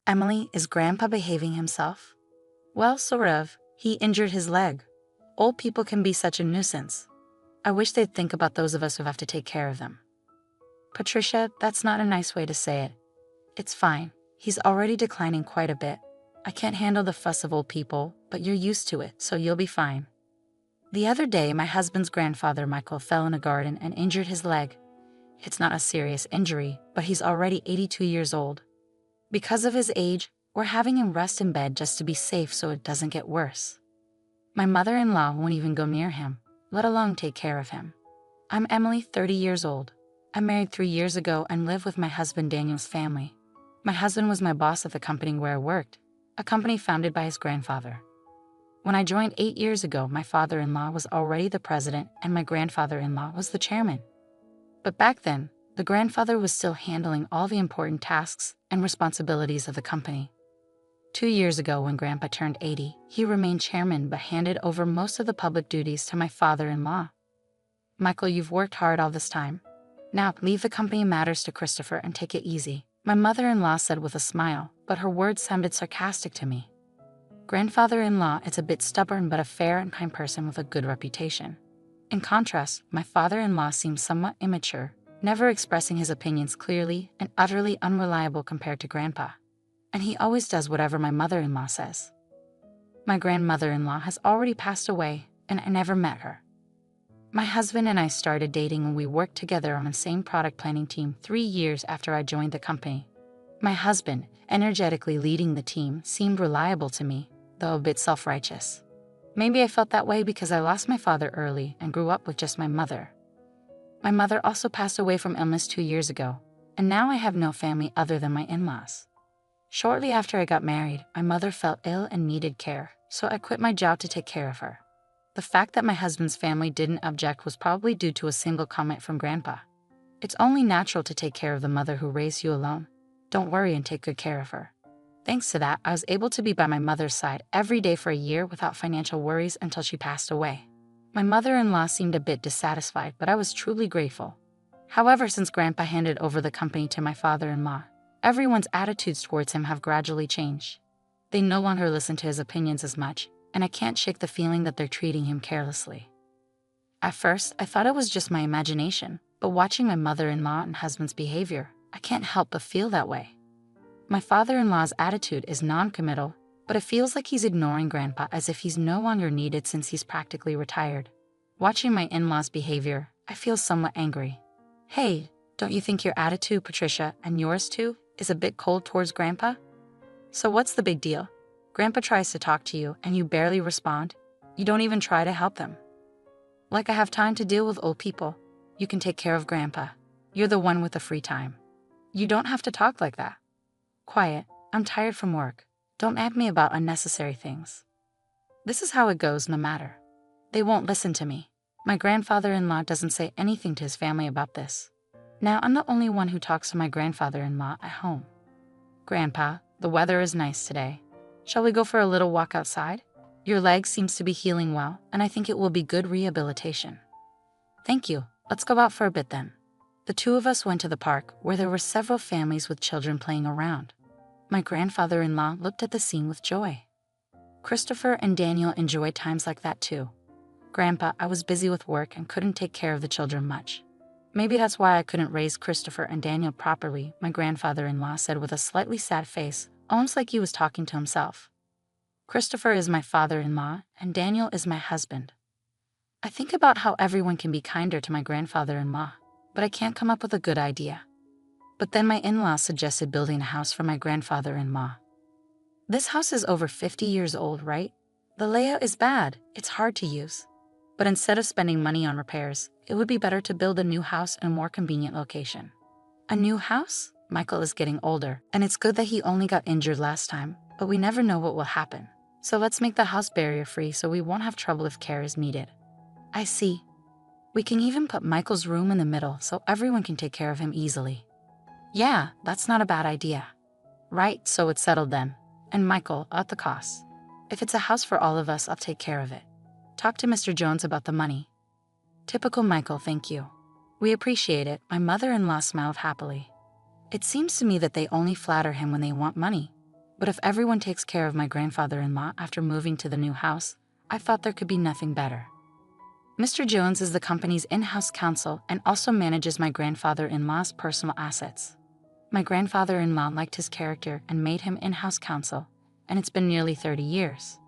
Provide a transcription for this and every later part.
Emily, is Grandpa behaving himself? Well, sort of. He injured his leg. Old people can be such a nuisance. I wish they'd think about those of us who have to take care of them. Patricia, that's not a nice way to say it. It's fine. He's already declining quite a bit. I can't handle the fuss of old people, but you're used to it, so you'll be fine. The other day, my husband's grandfather, Michael, fell in a garden and injured his leg. It's not a serious injury, but he's already 82 years old. Because of his age, we're having him rest in bed just to be safe so it doesn't get worse. My mother-in-law won't even go near him, let alone take care of him. I'm Emily, 30 years old. I married 3 years ago and live with my husband Daniel's family. My husband was my boss at the company where I worked, a company founded by his grandfather. When I joined 8 years ago, my father-in-law was already the president and my grandfather-in-law was the chairman. But back then, the grandfather was still handling all the important tasks and responsibilities of the company. 2 years ago, when Grandpa turned 80, he remained chairman but handed over most of the public duties to my father-in-law. Michael, you've worked hard all this time. Now, leave the company matters to Christopher and take it easy, my mother-in-law said with a smile, but her words sounded sarcastic to me. Grandfather-in-law is a bit stubborn but a fair and kind person with a good reputation. In contrast, my father-in-law seems somewhat immature, never expressing his opinions clearly and utterly unreliable compared to Grandpa. And he always does whatever my mother-in-law says. My grandmother-in-law has already passed away, and I never met her. My husband and I started dating when we worked together on the same product planning team 3 years after I joined the company. My husband, energetically leading the team, seemed reliable to me, though a bit self-righteous. Maybe I felt that way because I lost my father early and grew up with just my mother. My mother also passed away from illness 2 years ago, and now I have no family other than my in-laws. Shortly after I got married, my mother fell ill and needed care, so I quit my job to take care of her. The fact that my husband's family didn't object was probably due to a single comment from Grandpa. It's only natural to take care of the mother who raised you alone. Don't worry and take good care of her. Thanks to that, I was able to be by my mother's side every day for a year without financial worries until she passed away. My mother-in-law seemed a bit dissatisfied, but I was truly grateful. However, since Grandpa handed over the company to my father-in-law, everyone's attitudes towards him have gradually changed. They no longer listen to his opinions as much, and I can't shake the feeling that they're treating him carelessly. At first, I thought it was just my imagination, but watching my mother-in-law and husband's behavior, I can't help but feel that way. My father-in-law's attitude is non-committal, but it feels like he's ignoring Grandpa as if he's no longer needed since he's practically retired. Watching my in-laws' behavior, I feel somewhat angry. Hey, don't you think your attitude, Patricia, and yours too, is a bit cold towards Grandpa? So what's the big deal? Grandpa tries to talk to you and you barely respond. You don't even try to help them. Like I have time to deal with old people. You can take care of Grandpa. You're the one with the free time. You don't have to talk like that. Quiet, I'm tired from work. Don't ask me about unnecessary things. This is how it goes no matter. They won't listen to me. My grandfather-in-law doesn't say anything to his family about this. Now I'm the only one who talks to my grandfather-in-law at home. Grandpa, the weather is nice today. Shall we go for a little walk outside? Your leg seems to be healing well, and I think it will be good rehabilitation. Thank you. Let's go out for a bit then. The two of us went to the park, where there were several families with children playing around. My grandfather-in-law looked at the scene with joy. Christopher and Daniel enjoyed times like that too. Grandpa, I was busy with work and couldn't take care of the children much. Maybe that's why I couldn't raise Christopher and Daniel properly, my grandfather-in-law said with a slightly sad face, almost like he was talking to himself. Christopher is my father-in-law, and Daniel is my husband. I think about how everyone can be kinder to my grandfather-in-law, but I can't come up with a good idea. But then my in-laws suggested building a house for my grandfather-in-law. This house is over 50 years old, right? The layout is bad, it's hard to use. But instead of spending money on repairs, it would be better to build a new house in a more convenient location. A new house? Michael is getting older, and it's good that he only got injured last time, but we never know what will happen. So let's make the house barrier-free so we won't have trouble if care is needed. I see. We can even put Michael's room in the middle so everyone can take care of him easily. Yeah, that's not a bad idea. Right, so it's settled then. And Michael, at the cost. If it's a house for all of us, I'll take care of it. Talk to Mr. Jones about the money. Typical Michael, thank you. We appreciate it, my mother-in-law smiled happily. It seems to me that they only flatter him when they want money. But if everyone takes care of my grandfather-in-law after moving to the new house, I thought there could be nothing better. Mr. Jones is the company's in-house counsel and also manages my grandfather-in-law's personal assets. My grandfather-in-law liked his character and made him in-house counsel, and it's been nearly 30 years.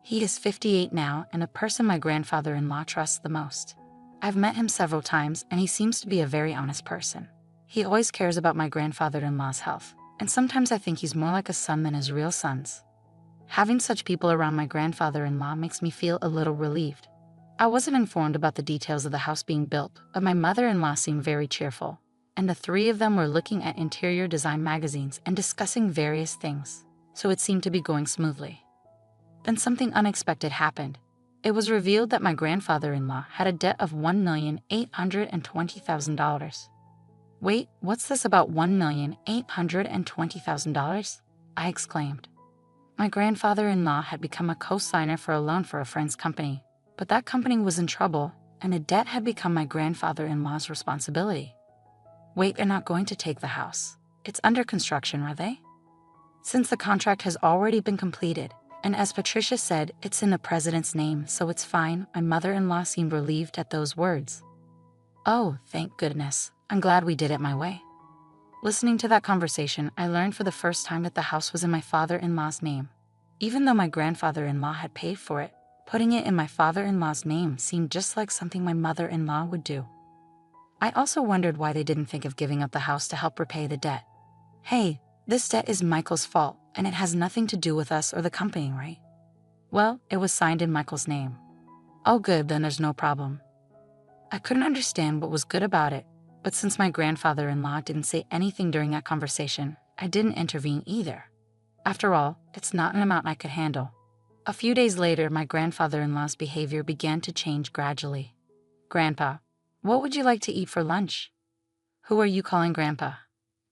He is 58 now and a person my grandfather-in-law trusts the most. I've met him several times and he seems to be a very honest person. He always cares about my grandfather-in-law's health, and sometimes I think he's more like a son than his real sons. Having such people around my grandfather-in-law makes me feel a little relieved. I wasn't informed about the details of the house being built, but my mother-in-law seemed very cheerful, and the three of them were looking at interior design magazines and discussing various things, so it seemed to be going smoothly. Then something unexpected happened. It was revealed that my grandfather-in-law had a debt of $1,820,000. Wait, what's this about $1,820,000? I exclaimed. My grandfather-in-law had become a co-signer for a loan for a friend's company, but that company was in trouble, and a debt had become my grandfather-in-law's responsibility. Wait, they're not going to take the house. It's under construction, are they? Since the contract has already been completed, and as Patricia said, it's in the president's name, so it's fine, my mother-in-law seemed relieved at those words. Oh, thank goodness. I'm glad we did it my way. Listening to that conversation, I learned for the first time that the house was in my father-in-law's name. Even though my grandfather-in-law had paid for it, putting it in my father-in-law's name seemed just like something my mother-in-law would do. I also wondered why they didn't think of giving up the house to help repay the debt. Hey, this debt is Michael's fault, and it has nothing to do with us or the company, right? Well, it was signed in Michael's name. Oh good, then there's no problem. I couldn't understand what was good about it, but since my grandfather-in-law didn't say anything during that conversation, I didn't intervene either. After all, it's not an amount I could handle. A few days later, my grandfather-in-law's behavior began to change gradually. Grandpa, what would you like to eat for lunch? Who are you calling Grandpa?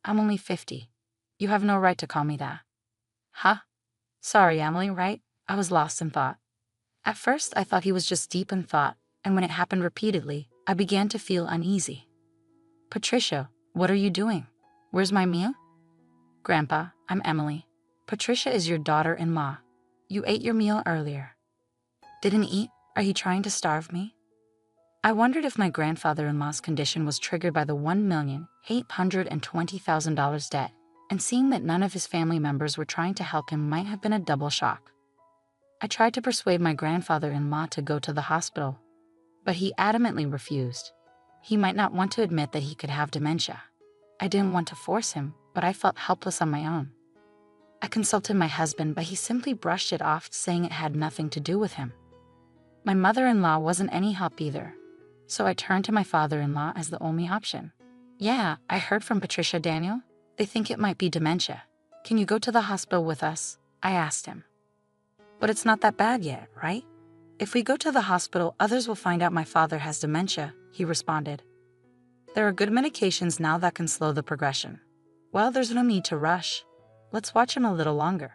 I'm only 50. You have no right to call me that. Huh? Sorry, Emily, right? I was lost in thought. At first, I thought he was just deep in thought, and when it happened repeatedly, I began to feel uneasy. Patricia, what are you doing? Where's my meal? Grandpa, I'm Emily. Patricia is your daughter-in-law. You ate your meal earlier. Didn't eat? Are you trying to starve me? I wondered if my grandfather-in-law's condition was triggered by the $1,820,000 debt, and seeing that none of his family members were trying to help him might have been a double shock. I tried to persuade my grandfather-in-law to go to the hospital, but he adamantly refused. He might not want to admit that he could have dementia. I didn't want to force him, but I felt helpless on my own. I consulted my husband, but he simply brushed it off, saying it had nothing to do with him. My mother-in-law wasn't any help either, so I turned to my father-in-law as the only option. Yeah, I heard from Patricia, Daniel. They think it might be dementia. Can you go to the hospital with us? I asked him. But it's not that bad yet, right? If we go to the hospital, others will find out my father has dementia, he responded. There are good medications now that can slow the progression. Well, there's no need to rush. Let's watch him a little longer.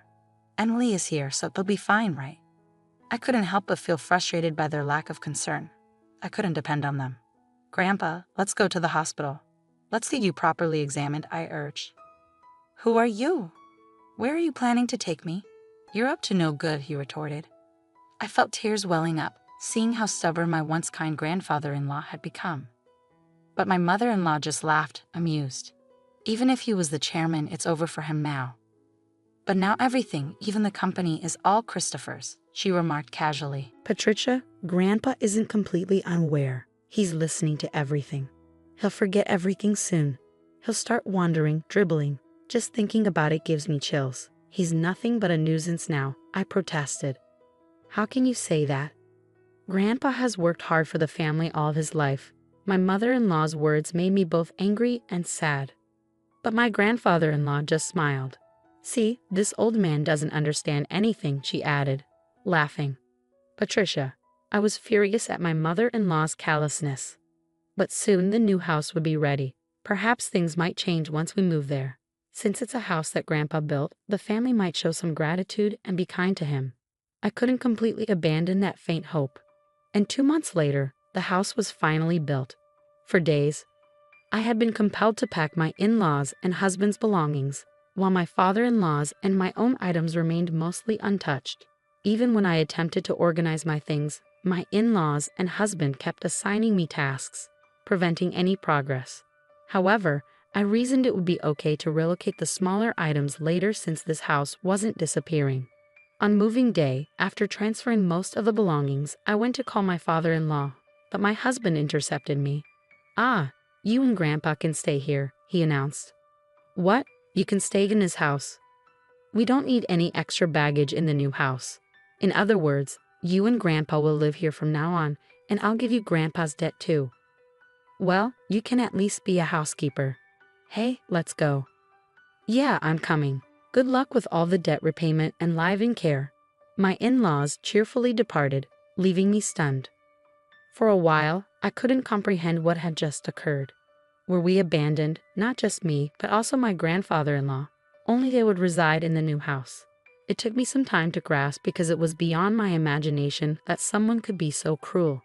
Emily is here, so they'll be fine, right? I couldn't help but feel frustrated by their lack of concern. I couldn't depend on them. Grandpa, let's go to the hospital. Let's get you properly examined, I urged. Who are you? Where are you planning to take me? You're up to no good, he retorted. I felt tears welling up, seeing how stubborn my once kind grandfather-in-law had become. But my mother-in-law just laughed, amused. Even if he was the chairman, it's over for him now. But now everything, even the company, is all Christopher's, she remarked casually. Patricia, Grandpa isn't completely unaware. He's listening to everything. He'll forget everything soon. He'll start wandering, dribbling. Just thinking about it gives me chills. He's nothing but a nuisance now, I protested. How can you say that? Grandpa has worked hard for the family all of his life. My mother-in-law's words made me both angry and sad. But my grandfather-in-law just smiled. See, this old man doesn't understand anything, she added, laughing. Patricia, I was furious at my mother-in-law's callousness. But soon the new house would be ready. Perhaps things might change once we move there. Since it's a house that Grandpa built, the family might show some gratitude and be kind to him. I couldn't completely abandon that faint hope. And 2 months later, the house was finally built. For days, I had been compelled to pack my in-laws' and husband's belongings, while my father-in-law's and my own items remained mostly untouched. Even when I attempted to organize my things, my in-laws and husband kept assigning me tasks, preventing any progress. However, I reasoned it would be okay to relocate the smaller items later since this house wasn't disappearing. On moving day, after transferring most of the belongings, I went to call my father-in-law, but my husband intercepted me. "Ah, you and Grandpa can stay here," he announced. "What? You can stay in his house? We don't need any extra baggage in the new house. In other words, you and Grandpa will live here from now on, and I'll give you Grandpa's debt too." "Well, you can at least be a housekeeper. Hey, let's go." "Yeah, I'm coming. Good luck with all the debt repayment and live-in care." My in-laws cheerfully departed, leaving me stunned. For a while, I couldn't comprehend what had just occurred. Were we abandoned, not just me, but also my grandfather-in-law, only they would reside in the new house? It took me some time to grasp because it was beyond my imagination that someone could be so cruel.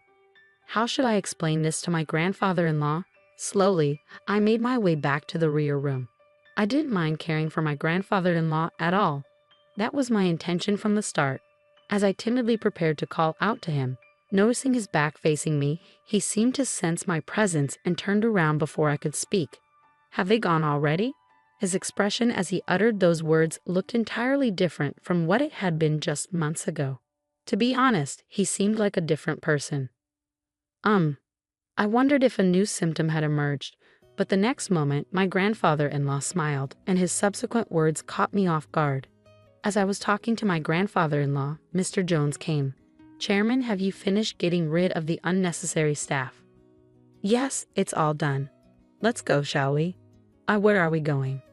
How should I explain this to my grandfather-in-law? Slowly, I made my way back to the rear room. I didn't mind caring for my grandfather-in-law at all. That was my intention from the start. As I timidly prepared to call out to him, noticing his back facing me, he seemed to sense my presence and turned around before I could speak. "Have they gone already?" His expression as he uttered those words looked entirely different from what it had been just months ago. To be honest, he seemed like a different person. I wondered if a new symptom had emerged, but the next moment my grandfather-in-law smiled, and his subsequent words caught me off guard. As I was talking to my grandfather-in-law, Mr. Jones came. "Chairman, have you finished getting rid of the unnecessary staff?" "Yes, it's all done. Let's go, shall we?" Where are we going?"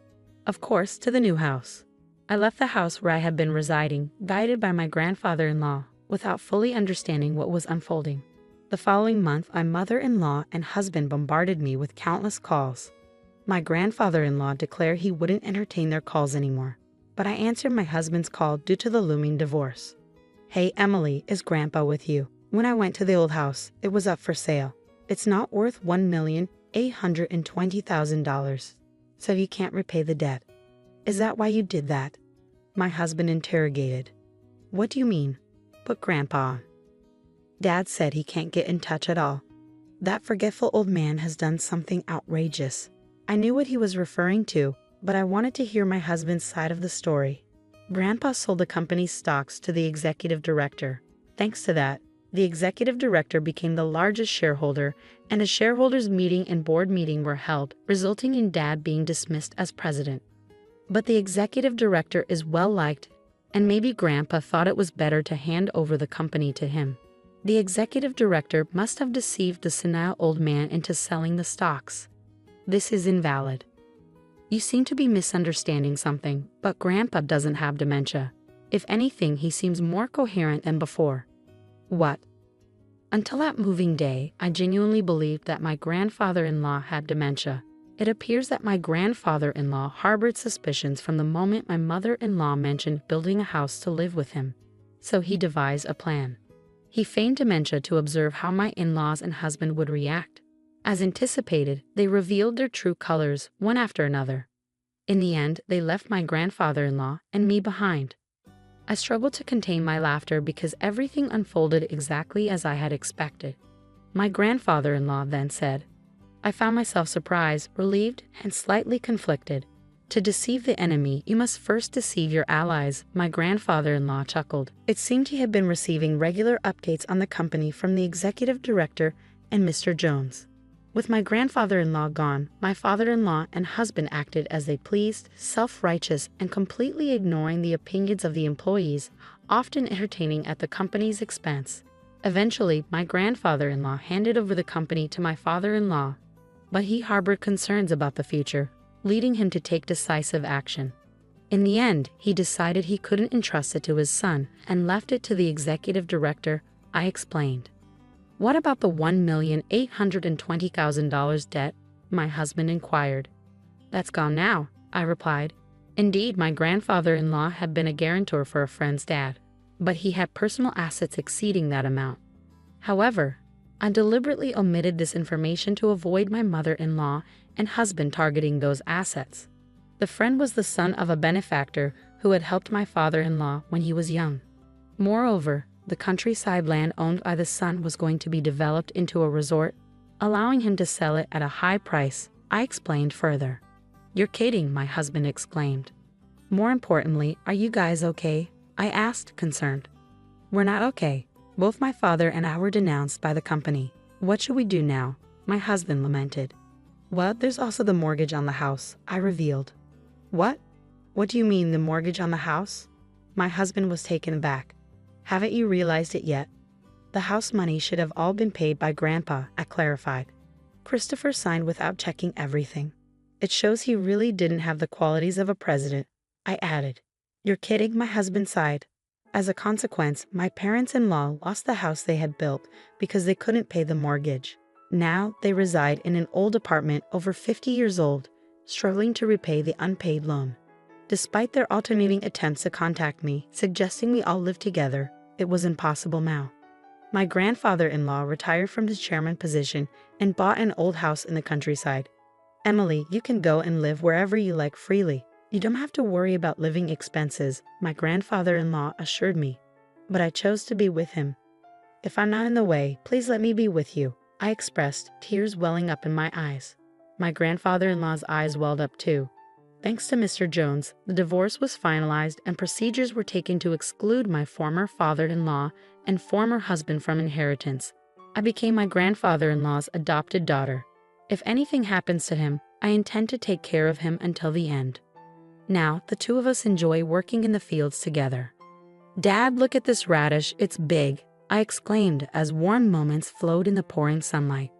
"Of course, to the new house." I left the house where I had been residing, guided by my grandfather-in-law, without fully understanding what was unfolding. The following month, my mother-in-law and husband bombarded me with countless calls. My grandfather-in-law declared he wouldn't entertain their calls anymore, but I answered my husband's call due to the looming divorce. "Hey, Emily, is Grandpa with you? When I went to the old house, it was up for sale. It's not worth $1,820,000, so you can't repay the debt." "Is that why you did that?" my husband interrogated. "What do you mean?" "Put Grandpa on. Dad said he can't get in touch at all. That forgetful old man has done something outrageous." I knew what he was referring to, but I wanted to hear my husband's side of the story. Grandpa sold the company's stocks to the executive director. Thanks to that, the executive director became the largest shareholder, and a shareholders' meeting and board meeting were held, resulting in Dad being dismissed as president. But the executive director is well liked, and maybe Grandpa thought it was better to hand over the company to him. The executive director must have deceived the senile old man into selling the stocks. This is invalid. You seem to be misunderstanding something, but Grandpa doesn't have dementia. If anything, he seems more coherent than before. What? Until that moving day, I genuinely believed that my grandfather-in-law had dementia. It appears that my grandfather-in-law harbored suspicions from the moment my mother-in-law mentioned building a house to live with him. So he devised a plan. He feigned dementia to observe how my in-laws and husband would react. As anticipated, they revealed their true colors one after another. In the end, they left my grandfather-in-law and me behind. I struggled to contain my laughter because everything unfolded exactly as I had expected. My grandfather-in-law then said, I found myself surprised, relieved, and slightly conflicted. To deceive the enemy, you must first deceive your allies, my grandfather-in-law chuckled. It seemed he had been receiving regular updates on the company from the executive director and Mr. Jones. With my grandfather-in-law gone, my father-in-law and husband acted as they pleased, self-righteous, and completely ignoring the opinions of the employees, often entertaining at the company's expense. Eventually, my grandfather-in-law handed over the company to my father-in-law, but he harbored concerns about the future, leading him to take decisive action. In the end, he decided he couldn't entrust it to his son and left it to the executive director. I explained. What about the $1,820,000 debt? My husband inquired. That's gone now, I replied. Indeed, my grandfather-in-law had been a guarantor for a friend's dad, but he had personal assets exceeding that amount. However, I deliberately omitted this information to avoid my mother-in-law and husband targeting those assets. The friend was the son of a benefactor who had helped my father-in-law when he was young. Moreover, the countryside land owned by the son was going to be developed into a resort, allowing him to sell it at a high price. I explained further. "You're kidding," my husband exclaimed. "More importantly, are you guys okay?" I asked, concerned. "We're not okay. Both my father and I were denounced by the company. What should we do now?" my husband lamented. "Well, there's also the mortgage on the house," I revealed. "What? What do you mean, the mortgage on the house?" My husband was taken aback. "Haven't you realized it yet? The house money should have all been paid by Grandpa," I clarified. Christopher signed without checking everything. "It shows he really didn't have the qualities of a president," I added. "You're kidding," my husband sighed. As a consequence, my parents-in-law lost the house they had built because they couldn't pay the mortgage. Now they reside in an old apartment over 50 years old, struggling to repay the unpaid loan. Despite their alternating attempts to contact me, suggesting we all live together, it was impossible now. My grandfather-in-law retired from his chairman position and bought an old house in the countryside. "Emily, you can go and live wherever you like freely. You don't have to worry about living expenses," my grandfather-in-law assured me. But I chose to be with him. "If I'm not in the way, please let me be with you," I expressed, tears welling up in my eyes. My grandfather-in-law's eyes welled up too. Thanks to Mr. Jones, the divorce was finalized and procedures were taken to exclude my former father-in-law and former husband from inheritance. I became my grandfather-in-law's adopted daughter. If anything happens to him, I intend to take care of him until the end. Now, the two of us enjoy working in the fields together. "Dad, look at this radish, it's big," I exclaimed as warm moments flowed in the pouring sunlight.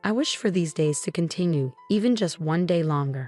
I wish for these days to continue, even just one day longer.